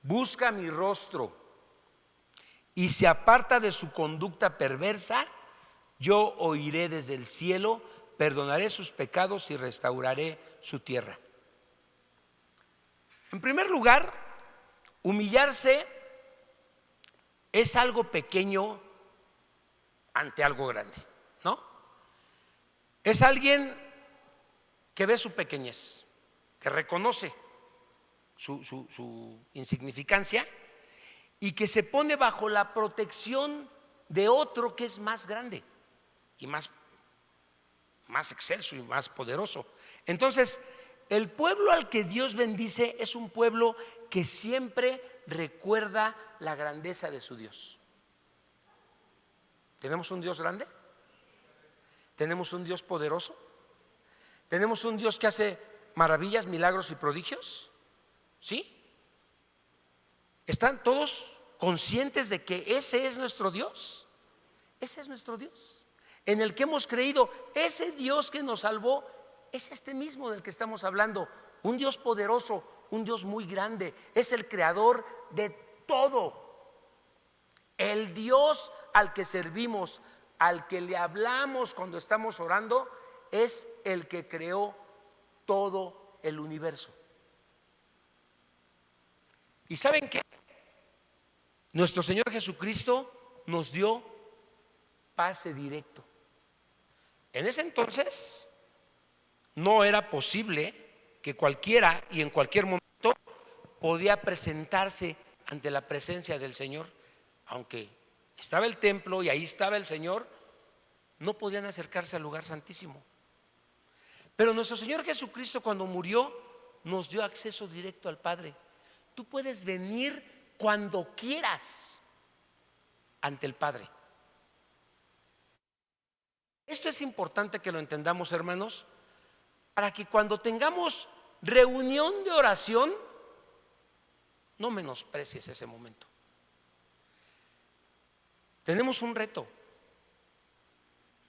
busca mi rostro y se aparta de su conducta perversa, yo oiré desde el cielo, perdonaré sus pecados y restauraré su tierra. En primer lugar, humillarse es algo pequeño ante algo grande, ¿no? Es alguien que ve su pequeñez, que reconoce su insignificancia y que se pone bajo la protección de otro que es más grande y más excelso y más poderoso. Entonces, el pueblo al que Dios bendice es un pueblo que siempre recuerda la grandeza de su Dios. ¿Tenemos un Dios grande? ¿Tenemos un Dios poderoso? ¿Tenemos un Dios que hace maravillas, milagros y prodigios? ¿Sí? ¿Están todos conscientes de que ese es nuestro Dios? Ese es nuestro Dios, en el que hemos creído. Ese Dios que nos salvó es este mismo del que estamos hablando, un Dios poderoso, un Dios muy grande, es el creador de todo. El Dios al que servimos, al que le hablamos cuando estamos orando, es el que creó todo el universo. ¿Y saben qué? Nuestro Señor Jesucristo nos dio pase directo. En ese entonces no era posible que cualquiera y en cualquier momento podía presentarse ante la presencia del Señor. Aunque estaba el templo y ahí estaba el Señor, no podían acercarse al lugar santísimo. Pero nuestro Señor Jesucristo, cuando murió, nos dio acceso directo al Padre. Tú puedes venir cuando quieras ante el Padre. Esto es importante que lo entendamos, hermanos, para que cuando tengamos reunión de oración, no menosprecies ese momento. Tenemos un reto.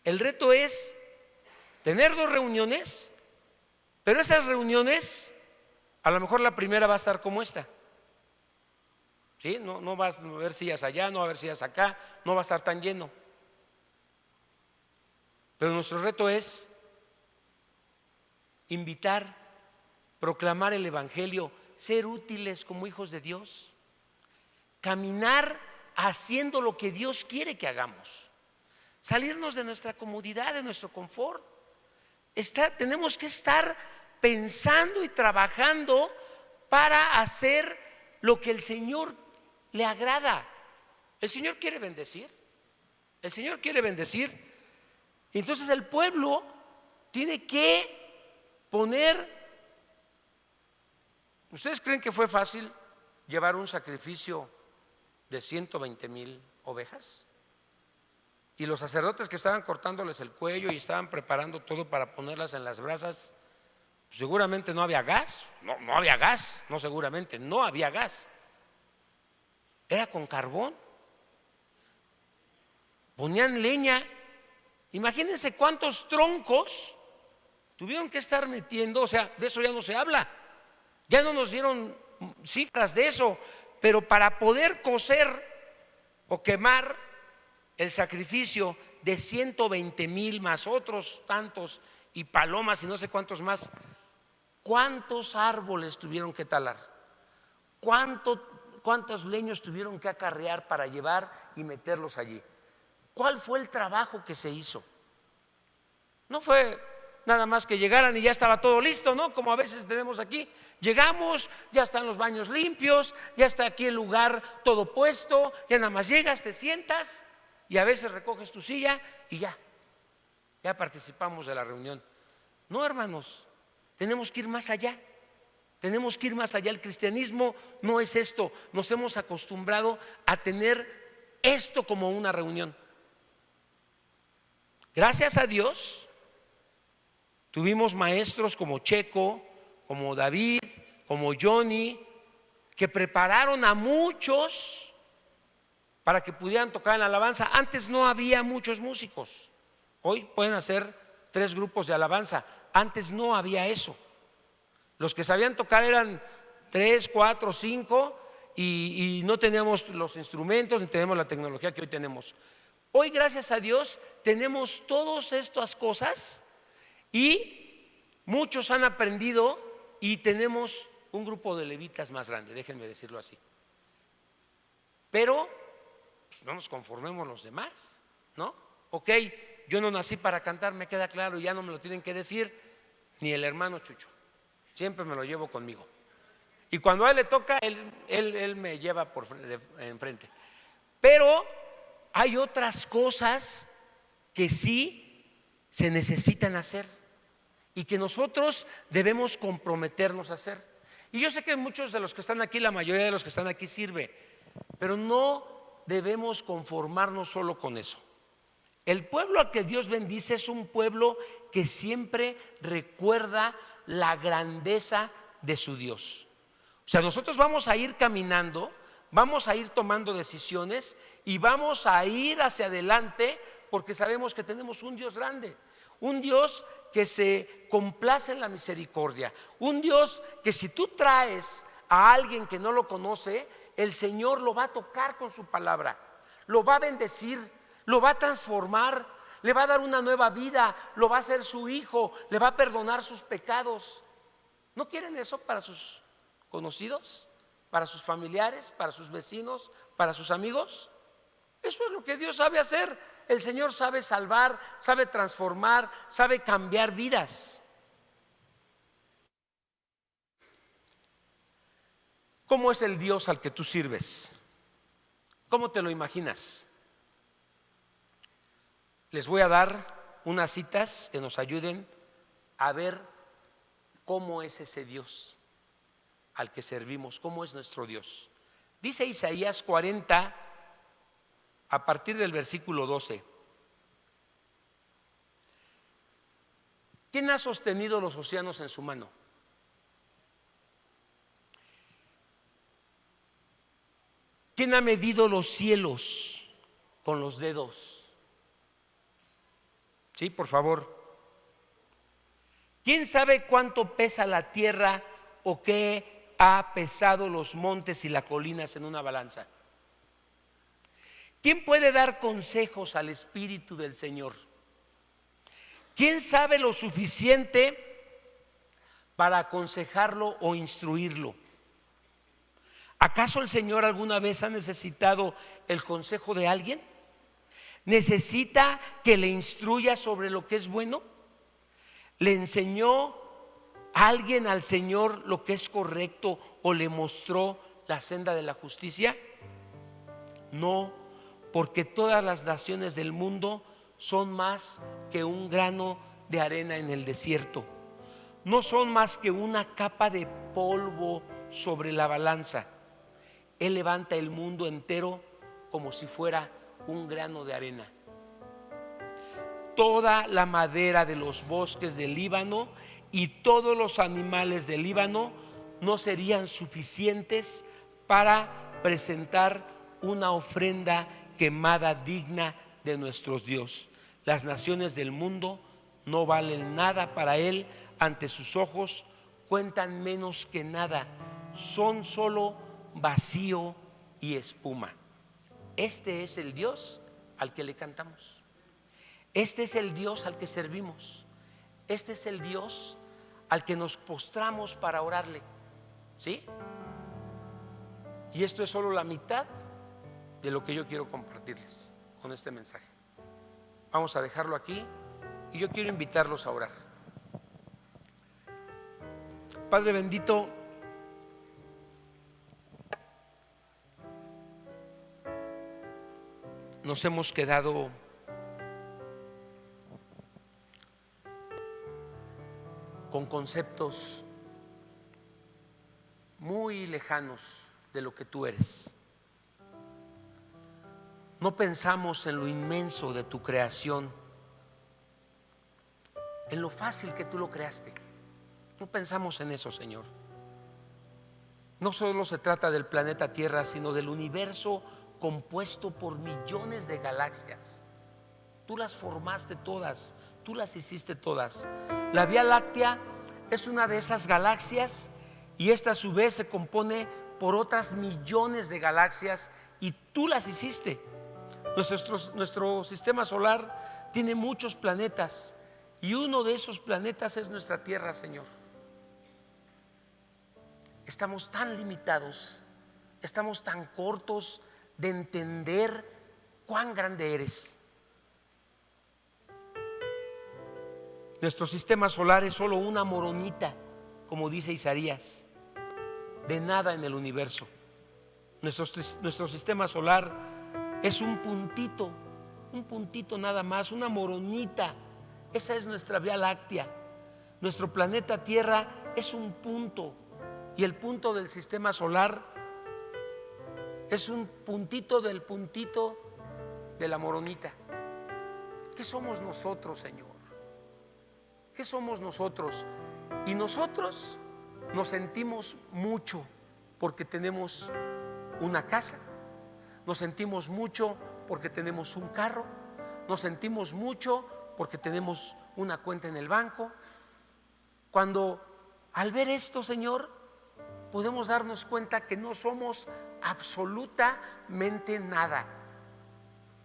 El reto es tener 2 reuniones, pero esas reuniones, a lo mejor la primera va a estar como esta. ¿Sí? No vas a ver sillas allá, no va a haber sillas acá, no va a estar tan lleno. Pero nuestro reto es invitar, proclamar el Evangelio, ser útiles como hijos de Dios, caminar haciendo lo que Dios quiere que hagamos, salirnos de nuestra comodidad, de nuestro confort. Tenemos que estar pensando y trabajando para hacer lo que el Señor le agrada. El Señor quiere bendecir. El Señor quiere bendecir. Entonces el pueblo tiene que poner. ¿Ustedes creen que fue fácil llevar un sacrificio de 120,000 ovejas? Y los sacerdotes que estaban cortándoles el cuello y estaban preparando todo para ponerlas en las brasas, seguramente no había gas. No había gas, no seguramente, no había gas. Era con carbón. Ponían leña. Imagínense cuántos troncos tuvieron que estar metiendo. O sea, de eso ya no se habla. Ya no nos dieron cifras de eso. Pero para poder cocer o quemar el sacrificio de 120,000 más otros tantos y palomas y no sé cuántos más, ¿cuántos árboles tuvieron que talar? ¿Cuántos leños tuvieron que acarrear para llevar y meterlos allí? ¿Cuál fue el trabajo que se hizo? No fue nada más que llegaran y ya estaba todo listo, ¿no? Como a veces tenemos aquí. Llegamos, ya están los baños limpios, ya está aquí el lugar todo puesto, ya nada más llegas, te sientas y a veces recoges tu silla y ya participamos de la reunión. No, hermanos, tenemos que ir más allá. Tenemos que ir más allá. El cristianismo no es esto. Nos hemos acostumbrado a tener esto como una reunión. Gracias a Dios, tuvimos maestros como Checo, como David, como Johnny, que prepararon a muchos para que pudieran tocar en la alabanza. Antes no había muchos músicos. Hoy pueden hacer 3 grupos de alabanza. Antes no había eso. Los que sabían tocar eran 3, 4, 5 y no teníamos los instrumentos ni teníamos la tecnología que hoy tenemos. Hoy, gracias a Dios, tenemos todas estas cosas y muchos han aprendido y tenemos un grupo de levitas más grande, déjenme decirlo así. Pero pues, no nos conformemos los demás, ¿no? Ok, yo no nací para cantar, me queda claro, ya no me lo tienen que decir, ni el hermano Chucho. Siempre me lo llevo conmigo. Y cuando a él le toca, él me lleva enfrente. Pero hay otras cosas que sí se necesitan hacer y que nosotros debemos comprometernos a hacer. Y yo sé que muchos de los que están aquí, la mayoría de los que están aquí sirve, pero no debemos conformarnos solo con eso. El pueblo al que Dios bendice es un pueblo que siempre recuerda la grandeza de su Dios. O sea, nosotros vamos a ir caminando, vamos a ir tomando decisiones y vamos a ir hacia adelante porque sabemos que tenemos un Dios grande, un Dios que se complace en la misericordia, un Dios que si tú traes a alguien que no lo conoce, el Señor lo va a tocar con su palabra, lo va a bendecir, lo va a transformar, le va a dar una nueva vida, lo va a hacer su hijo, le va a perdonar sus pecados. ¿No quieren eso para sus conocidos, para sus familiares, para sus vecinos, para sus amigos? Eso es lo que Dios sabe hacer. El Señor sabe salvar, sabe transformar, sabe cambiar vidas. ¿Cómo es el Dios al que tú sirves? ¿Cómo te lo imaginas? Les voy a dar unas citas que nos ayuden a ver cómo es ese Dios al que servimos, cómo es nuestro Dios. Dice Isaías 40, a partir del versículo 12. ¿Quién ha sostenido los océanos en su mano? ¿Quién ha medido los cielos con los dedos? Sí, por favor. ¿Quién sabe cuánto pesa la tierra o qué ha pesado los montes y las colinas en una balanza? ¿Quién puede dar consejos al Espíritu del Señor? ¿Quién sabe lo suficiente para aconsejarlo o instruirlo? ¿Acaso el Señor alguna vez ha necesitado el consejo de alguien? ¿Necesita que le instruya sobre lo que es bueno? ¿Le enseñó alguien al Señor lo que es correcto o le mostró la senda de la justicia? No, porque todas las naciones del mundo son más que un grano de arena en el desierto. No son más que una capa de polvo sobre la balanza. Él levanta el mundo entero como si fuera un grano de arena. Toda la madera de los bosques del Líbano y todos los animales del Líbano no serían suficientes para presentar una ofrenda quemada digna de nuestro Dios. Las naciones del mundo no valen nada para Él ante sus ojos, cuentan menos que nada, son solo vacío y espuma. Este es el Dios al que le cantamos. Este es el Dios al que servimos. Este es el Dios al que nos postramos para orarle. ¿Sí? Y esto es solo la mitad de lo que yo quiero compartirles con este mensaje. Vamos a dejarlo aquí y yo quiero invitarlos a orar. Padre bendito, nos hemos quedado con conceptos muy lejanos de lo que tú eres. No pensamos en lo inmenso de tu creación, en lo fácil que tú lo creaste. No pensamos en eso, Señor. No solo se trata del planeta Tierra, sino del universo compuesto por millones de galaxias. Tú las formaste todas, tú las hiciste todas. La Vía Láctea es una de esas galaxias y esta a su vez se compone por otras millones de galaxias y tú las hiciste. Nuestro sistema solar tiene muchos planetas y uno de esos planetas es nuestra Tierra, Señor. Estamos tan limitados, estamos tan cortos de entender cuán grande eres. Nuestro sistema solar es solo una moronita, como dice Isaías, de nada en el universo. Nuestro sistema solar es un puntito nada más, una moronita. Esa es nuestra Vía Láctea. Nuestro planeta Tierra es un punto, y el punto del sistema solar es un puntito del puntito de la moronita. ¿Qué somos nosotros, Señor? ¿Qué somos nosotros? Y nosotros nos sentimos mucho porque tenemos una casa, nos sentimos mucho porque tenemos un carro, nos sentimos mucho porque tenemos una cuenta en el banco. Cuando al ver esto, Señor, podemos darnos cuenta que no somos absolutamente nada.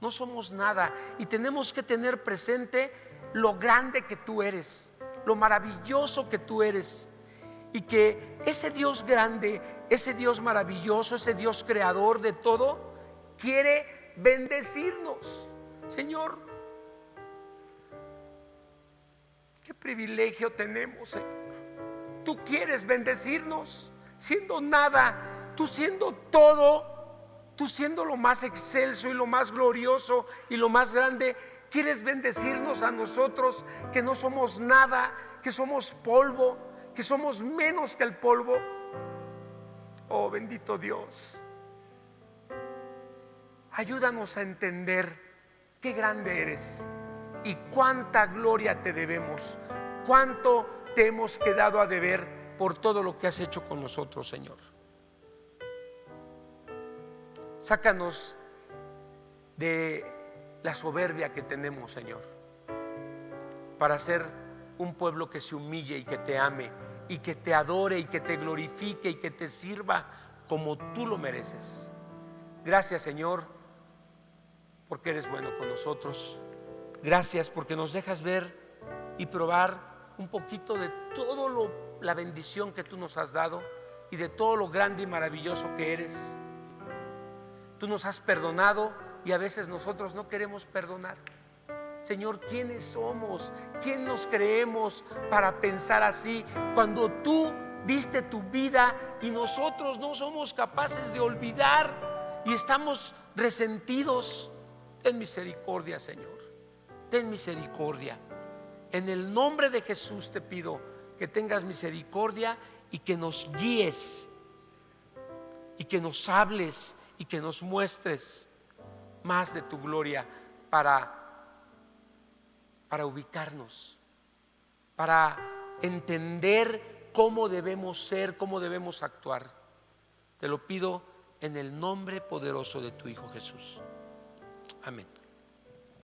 No somos nada, y tenemos que tener presente lo grande que tú eres, lo maravilloso que tú eres, y que ese Dios grande, ese Dios maravilloso, ese Dios creador de todo, quiere bendecirnos. Señor, qué privilegio tenemos, Señor. Tú quieres bendecirnos siendo nada, tú siendo todo, tú siendo lo más excelso y lo más glorioso y lo más grande. Quieres bendecirnos a nosotros que no somos nada, que somos polvo, que somos menos que el polvo. Oh, bendito Dios, ayúdanos a entender qué grande eres y cuánta gloria te debemos, cuánto te hemos quedado a deber por todo lo que has hecho con nosotros, Señor. Sácanos de la soberbia que tenemos, Señor, para ser un pueblo que se humille y que te ame y que te adore y que te glorifique y que te sirva como tú lo mereces. Gracias, Señor, porque eres bueno con nosotros. Gracias porque nos dejas ver y probar un poquito de todo la bendición que tú nos has dado y de todo lo grande y maravilloso que eres. Tú nos has perdonado y a veces nosotros no queremos perdonar. Señor, ¿quiénes somos? ¿Quién nos creemos para pensar así cuando tú diste tu vida y nosotros no somos capaces de olvidar y estamos resentidos? Ten misericordia, Señor. Ten misericordia. En el nombre de Jesús te pido que tengas misericordia y que nos guíes y que nos hables y que nos muestres más de tu gloria para ubicarnos, para entender cómo debemos ser, cómo debemos actuar. Te lo pido en el nombre poderoso de tu Hijo Jesús. Amén.